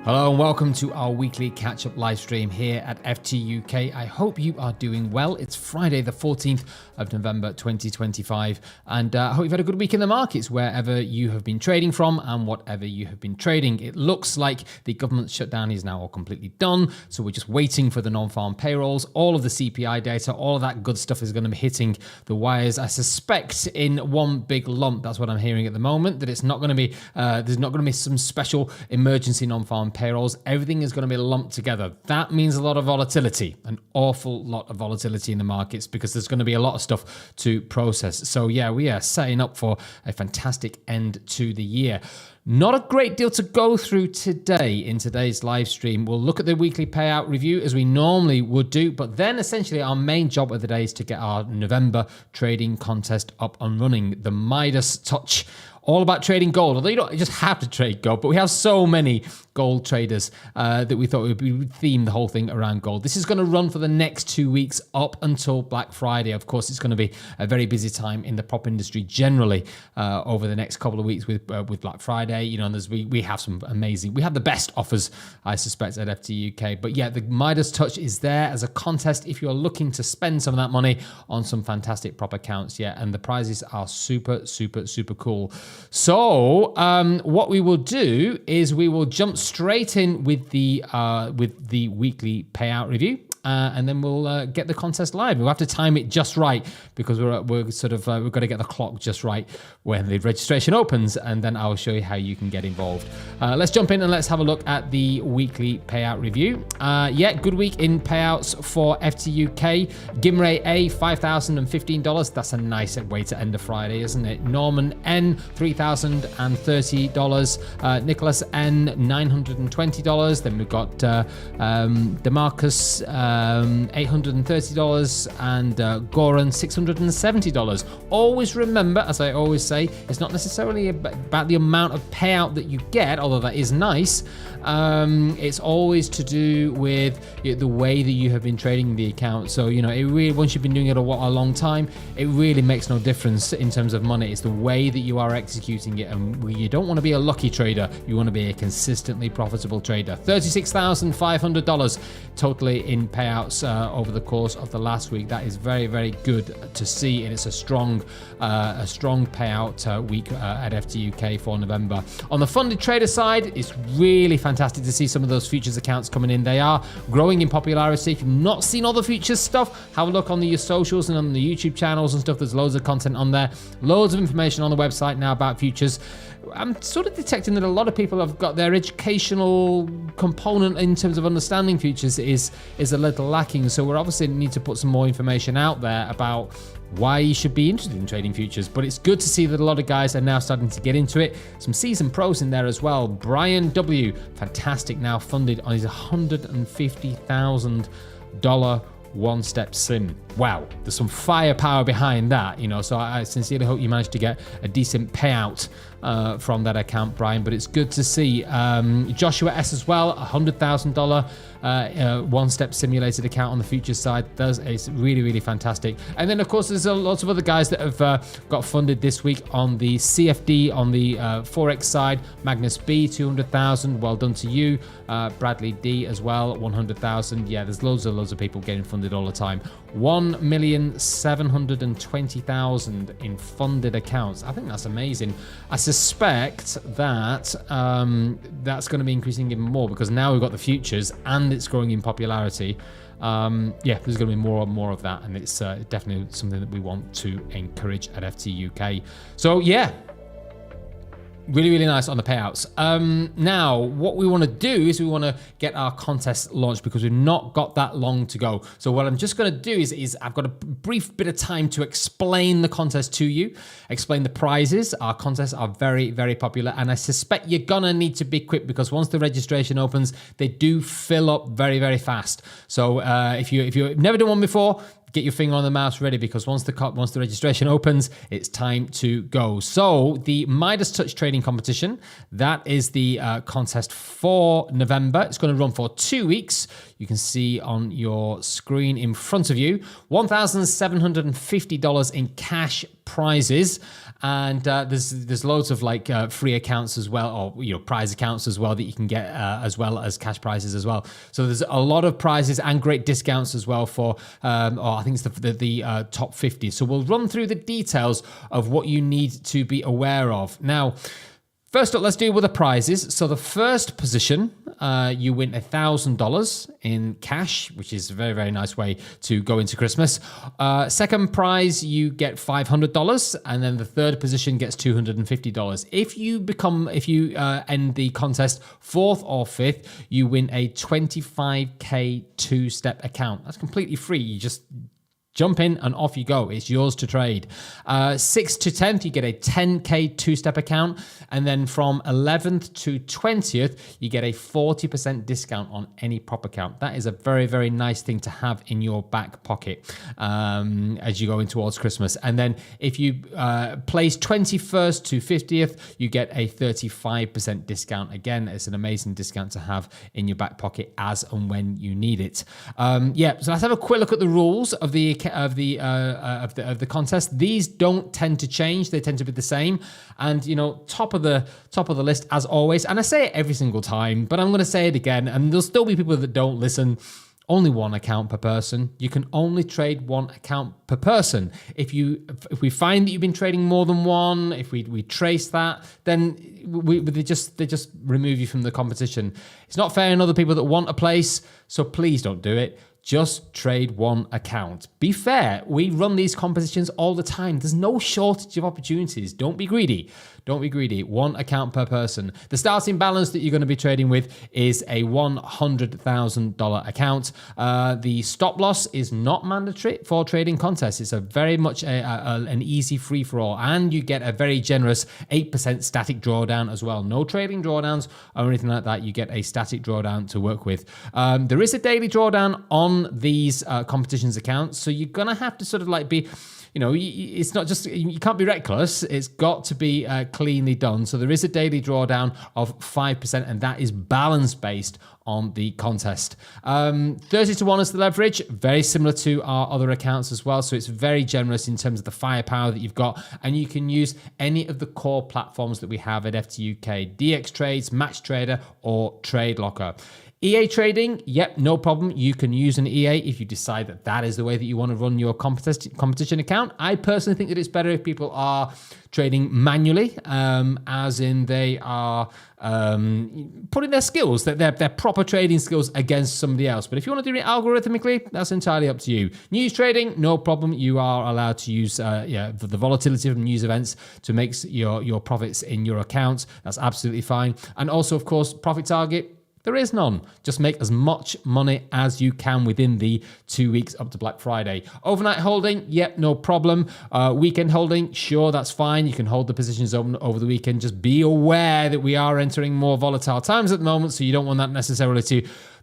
Hello and welcome to our weekly catch-up live stream here at FTUK. I hope you are doing well. It's Friday the 14th of November 2025 and I hope you've had a good week in the markets wherever you have been trading from and whatever you have been trading. It looks like the government shutdown is now all completely done, so we're just waiting for the non-farm payrolls. All of the CPI data, all of that good stuff is going to be hitting the wires, I suspect, in one big lump. That's what I'm hearing at the moment, that it's not going to be, there's not going to be some special emergency non-farm payrolls. Everything is going to be lumped together. That means a lot of volatility, an awful lot of volatility in the markets, because there's going to be a lot of stuff to process. So yeah, we are setting up for a fantastic end to the year. Not a great deal to go through today in today's live stream. We'll look at the weekly payout review as we normally would do, but then essentially our main job of the day is to get our November trading contest up and running. The Midas touch, all about trading gold. Although you don't just have to trade gold, but we have so many gold traders that we thought we would theme the whole thing around gold. This is going to run for the next 2 weeks up until Black Friday. Of course, it's going to be a very busy time in the prop industry generally over the next couple of weeks with Black Friday. You know, and we have some amazing, we have the best offers, I suspect, at FTUK. But yeah, the Midas touch is there as a contest if you're looking to spend some of that money on some fantastic prop accounts. Yeah, and the prizes are super, super, super cool. So what we will do is we will jump straight in with the weekly payout review. And then we'll get the contest live. We'll have to time it just right because we're sort of we've got to get the clock just right when the registration opens, and then I'll show you how you can get involved. Let's jump in and let's have a look at the weekly payout review. Yeah, good week in payouts for FTUK. Gimray A, $5,015. That's a nice way to end a Friday, isn't it? Norman N, $3,030. Nicholas N, $920. Then we've got Demarcus, $830, and Goran, $670. Always remember, as I always say, it's not necessarily about the amount of payout that you get, although that is nice. It's always to do with the way that you have been trading the account. So, you know, it really, once you've been doing it a long time, it really makes no difference in terms of money. It's the way that you are executing it, and you don't want to be a lucky trader. You want to be a consistently profitable trader. $36,500 totally in payouts over the course of the last week. That is very, very good to see, and it's a strong payout week at FTUK for November. On the funded trader side, it's really fantastic to see some of those futures accounts coming in. They are growing in popularity. If you've not seen all the futures stuff, have a look on your socials and on the YouTube channels and stuff. There's loads of content on there, loads of information on the website now about futures. I'm sort of detecting that a lot of people have got their educational component in terms of understanding futures is a little lacking. So we're obviously need to put some more information out there about why you should be interested in trading futures. But it's good to see that a lot of guys are now starting to get into it. Some seasoned pros in there as well. Brian W, fantastic, now funded on his $150,000 one-step sim. Wow, there's some firepower behind that, you know, so I sincerely hope you managed to get a decent payout from that account, Brian, but it's good to see. Joshua S as well, $100,000 one-step simulated account on the futures side. That is really, really fantastic. And then, of course, there's lots of other guys that have got funded this week on the CFD, on the Forex side. Magnus B, $200,000, well done to you. Bradley D as well, $100,000. Yeah, there's loads of people getting funded all the time. 1,720,000 in funded accounts. I think that's amazing. I suspect that that's going to be increasing even more because now we've got the futures and it's growing in popularity. Yeah, there's going to be more and more of that, and it's definitely something that we want to encourage at FTUK. So yeah, really, really nice on the payouts. Now, what we want to do is we want to get our contest launched because we've not got that long to go. So what I'm just going to do is I've got a brief bit of time to explain the contest to you, explain the prizes. Our contests are very, very popular, and I suspect you're going to need to be quick because once the registration opens, they do fill up very, very fast. So if you've never done one before, get your finger on the mouse ready because once the registration opens, it's time to go. So the Midas Touch Trading Competition, that is the contest for November. It's going to run for 2 weeks. you can see on your screen in front of you, $1,750 in cash prizes. And there's loads of like free accounts as well, or prize accounts as well that you can get, as well as cash prizes as well. So there's a lot of prizes and great discounts as well for, I think it's the top 50. So we'll run through the details of what you need to be aware of. Now, first up, let's deal with the prizes. So the first position, you win $1,000 in cash, which is a very, very nice way to go into Christmas. Second prize, you get $500, and then the third position gets $250. If you end the contest fourth or fifth, you win a 25K two-step account. That's completely free. You just jump in and off you go. It's yours to trade. 6th to 10th, you get a 10K two-step account. And then from 11th to 20th, you get a 40% discount on any prop account. That is a very, very nice thing to have in your back pocket as you go in towards Christmas. And then if you place 21st to 50th, you get a 35% discount. Again, it's an amazing discount to have in your back pocket as and when you need it. So let's have a quick look at the rules of the contest. These don't tend to change; they tend to be the same. And top of the list as always. And I say it every single time, but I'm going to say it again. And there'll still be people that don't listen. Only one account per person. You can only trade one account per person. If we find that you've been trading more than one, if we trace that, then they just remove you from the competition. It's not fair on other people that want a place, so please don't do it. Just trade one account. Be fair. We run these competitions all the time. There's no shortage of opportunities. Don't be greedy. Don't be greedy. One account per person. The starting balance that you're going to be trading with is a $100,000 account. The stop loss is not mandatory for trading contests. It's a very much an easy free-for-all, and you get a very generous 8% static drawdown as well. No trading drawdowns or anything like that. You get a static drawdown to work with. There is a daily drawdown on these competitions accounts, so you're gonna have to sort of like be, it's not just, you can't be reckless. It's got to be cleanly done. So there is a daily drawdown of 5%, and that is balance based on the contest. 30 to 1 is the leverage, very similar to our other accounts as well. So it's very generous in terms of the firepower that you've got, and you can use any of the core platforms that we have at FTUK: DX Trades, Match Trader, or Trade Locker. EA trading, yep, no problem. You can use an EA if you decide that is the way that you want to run your competition account. I personally think that it's better if people are trading manually, as in they are putting their skills, their proper trading skills against somebody else. But if you want to do it algorithmically, that's entirely up to you. News trading, no problem. You are allowed to use the volatility of news events to make your profits in your account. That's absolutely fine. And also, of course, profit target. There is none. Just make as much money as you can within the 2 weeks up to Black Friday. Overnight holding, yep, no problem. Weekend holding, sure, that's fine. You can hold the positions over the weekend. Just be aware that we are entering more volatile times at the moment, so you don't want that necessarily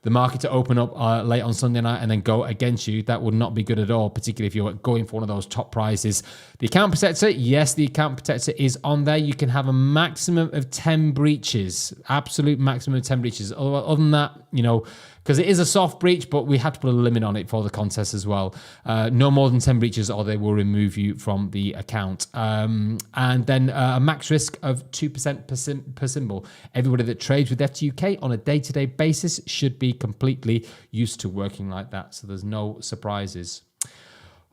the market to open up late on Sunday night and then go against you. That would not be good at all, particularly if you're going for one of those top prizes. The account protector, yes, the account protector is on there. You can have a maximum of 10 breaches, absolute maximum of 10 breaches. Other than that, because it is a soft breach, but we have to put a limit on it for the contest as well. No more than 10 breaches or they will remove you from the account. And then a max risk of 2% per symbol. Everybody that trades with FTUK on a day-to-day basis should be completely used to working like that. So there's no surprises.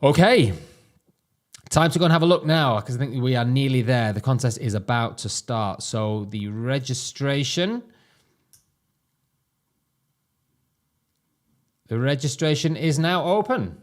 Okay. Time to go and have a look now, because I think we are nearly there. The contest is about to start. So the registration... The registration is now open.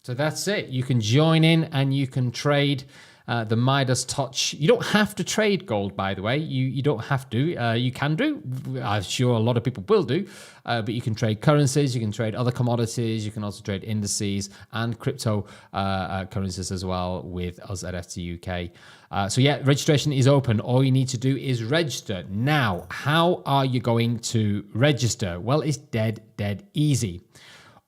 So that's it. You can join in and you can trade the Midas Touch. You don't have to trade gold, by the way. You don't have to. You can do. I'm sure a lot of people will do. But you can trade currencies. You can trade other commodities. You can also trade indices and crypto currencies as well with us at FTUK. So yeah, registration is open. All you need to do is register. Now, how are you going to register? Well, it's dead easy.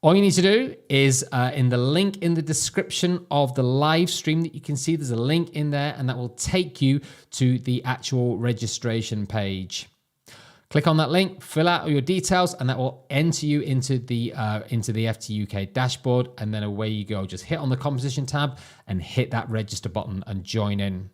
All you need to do is in the link in the description of the live stream that you can see, there's a link in there, and that will take you to the actual registration page. Click on that link, fill out all your details, and that will enter you into the FTUK dashboard. And then away you go. Just hit on the competition tab and hit that register button and join in.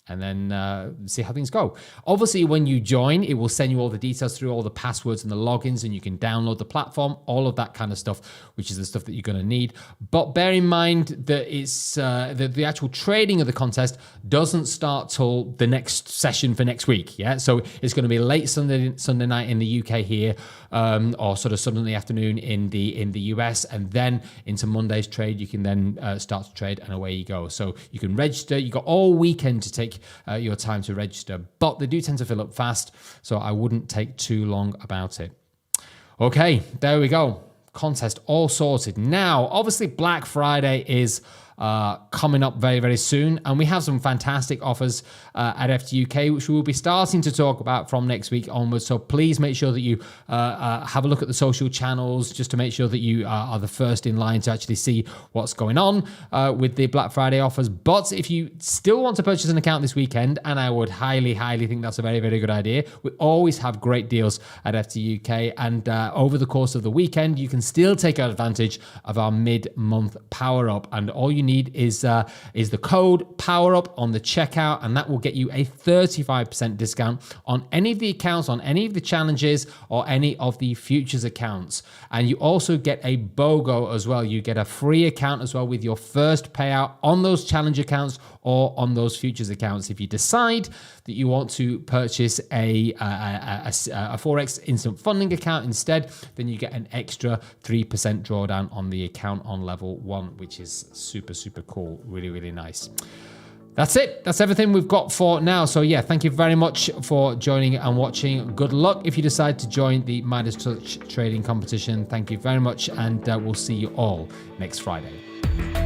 And then see how things go. Obviously, when you join, it will send you all the details through, all the passwords and the logins, and you can download the platform, all of that kind of stuff, which is the stuff that you're going to need. But bear in mind that it's the actual trading of the contest doesn't start till the next session for next week. Yeah, so it's going to be late Sunday night in the UK here, or sort of Sunday afternoon in the US, and then into Monday's trade. You can then start to trade, and away you go. So you can register. You got all weekend to take your time to register, but they do tend to fill up fast, so I wouldn't take too long about it. Okay, there we go. Contest all sorted. Now, obviously, Black Friday is coming up very, very soon, and we have some fantastic offers at FTUK, which we will be starting to talk about from next week onwards. So please make sure that you have a look at the social channels, just to make sure that you are the first in line to actually see what's going on with the Black Friday offers. But if you still want to purchase an account this weekend, and I would highly, highly think that's a very, very good idea, we always have great deals at FTUK, and over the course of the weekend, you can still take advantage of our mid-month power up, and all you need is the code POWERUP on the checkout, and that will get you a 35% discount on any of the accounts, on any of the challenges, or any of the futures accounts. And you also get a BOGO as well. You get a free account as well with your first payout on those challenge accounts or on those futures accounts. If you decide that you want to purchase a Forex instant funding account instead, then you get an extra 3% drawdown on the account on level 1, which is super, super cool. Really, really nice. That's it. That's everything we've got for now. So yeah, thank you very much for joining and watching. Good luck if you decide to join the Midas Touch trading competition. Thank you very much, and we'll see you all next Friday.